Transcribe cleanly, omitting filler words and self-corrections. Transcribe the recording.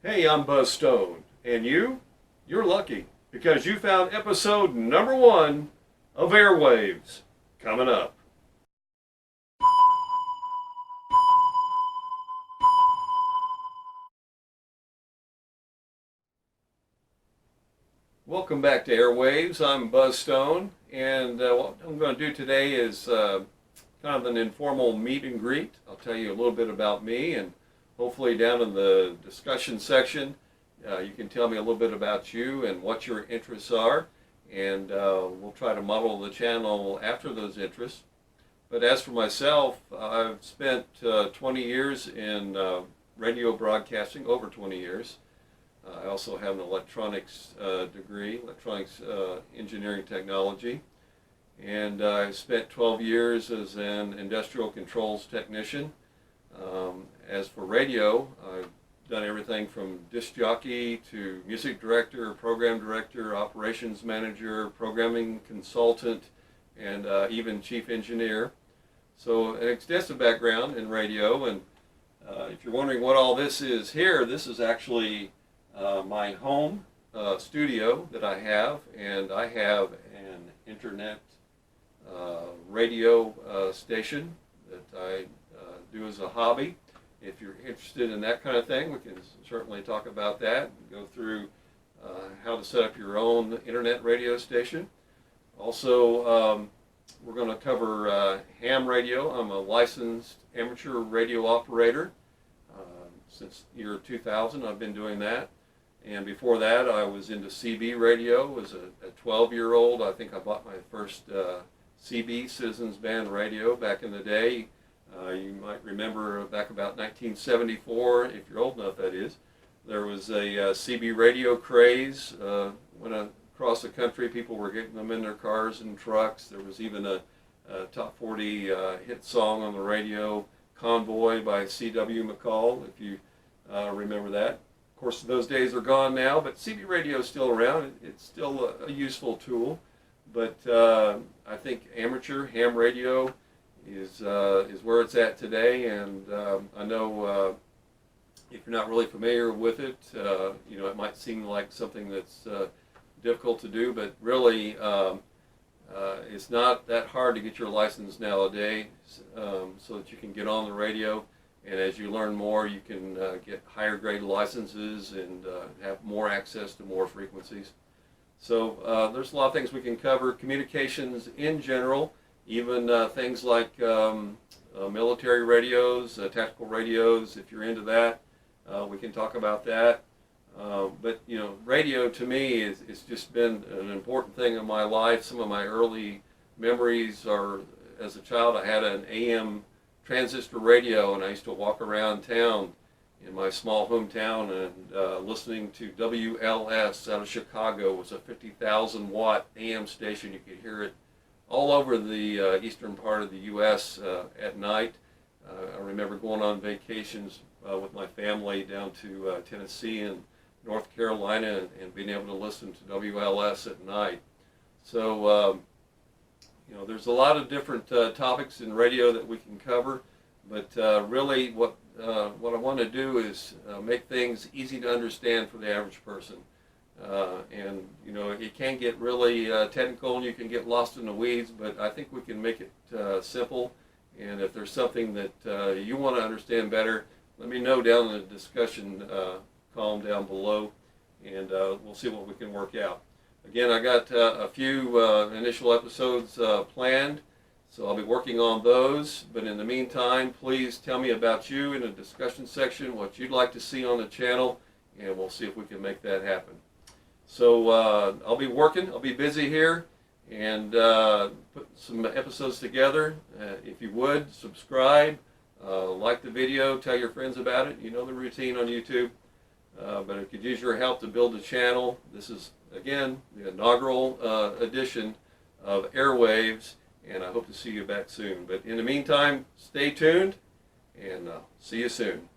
Hey, I'm Buzz Stone, and you're lucky because you found episode number 1 of AirWaves coming up. Welcome back to AirWaves. I'm Buzz Stone, and what I'm going to do today is kind of an informal meet and greet. I'll tell you a little bit about me, and hopefully down in the discussion section, you can tell me a little bit about you and what your interests are, and we'll try to model the channel after those interests. But as for myself, I've spent 20 years in radio broadcasting, over 20 years. I also have an electronics degree, electronics engineering technology. And I spent 12 years as an industrial controls technician. As for radio, I've done everything from disc jockey to music director, program director, operations manager, programming consultant, and even chief engineer. So an extensive background in radio, and if you're wondering what all this is here, this is actually my home studio that I have, and I have an internet radio station that I do as a hobby. If you're interested in that kind of thing, we can certainly talk about that and go through how to set up your own internet radio station. Also, we're going to cover ham radio. I'm a licensed amateur radio operator. Since year 2000, I've been doing that. And before that, I was into CB radio. As a 12-year-old, I think I bought my first CB, Citizens Band radio, back in the day. You might remember back about 1974, if you're old enough that is, there was a CB radio craze. Went across the country, people were getting them in their cars and trucks. There was even a top 40 hit song on the radio, Convoy by C.W. McCall, if you remember that. Of course, those days are gone now, but CB radio is still around. It's still a useful tool. But I think amateur ham radio is where it's at today, and I know if you're not really familiar with it, it might seem like something that's difficult to do, but really it's not that hard to get your license nowadays, so that you can get on the radio. And as you learn more, you can get higher grade licenses and have more access to more frequencies. So there's a lot of things we can cover. Communications in general, even things like military radios, tactical radios. If you're into that, we can talk about that. But radio to me it's just been an important thing in my life. Some of my early memories are, as a child, I had an AM transistor radio, and I used to walk around town in my small hometown and listening to WLS out of Chicago. It was a 50,000 watt AM station. You could hear it all over the eastern part of the U.S. At night. I remember going on vacations with my family down to Tennessee and North Carolina and being able to listen to WLS at night. So there's a lot of different topics in radio that we can cover, but really what I want to do is make things easy to understand for the average person. And it can get really technical and you can get lost in the weeds, but I think we can make it simple. And if there's something that you want to understand better, let me know down in the discussion column down below, and we'll see what we can work out. Again, I got a few initial episodes planned, so I'll be working on those. But in the meantime, please tell me about you in the discussion section, what you'd like to see on the channel, and we'll see if we can make that happen. So I'll be working, I'll be busy here, and put some episodes together. If you would, subscribe, like the video, tell your friends about it. You know the routine on YouTube. But I could use your help to build the channel. This is, again, the inaugural edition of AirWaves, and I hope to see you back soon. But in the meantime, stay tuned, and see you soon.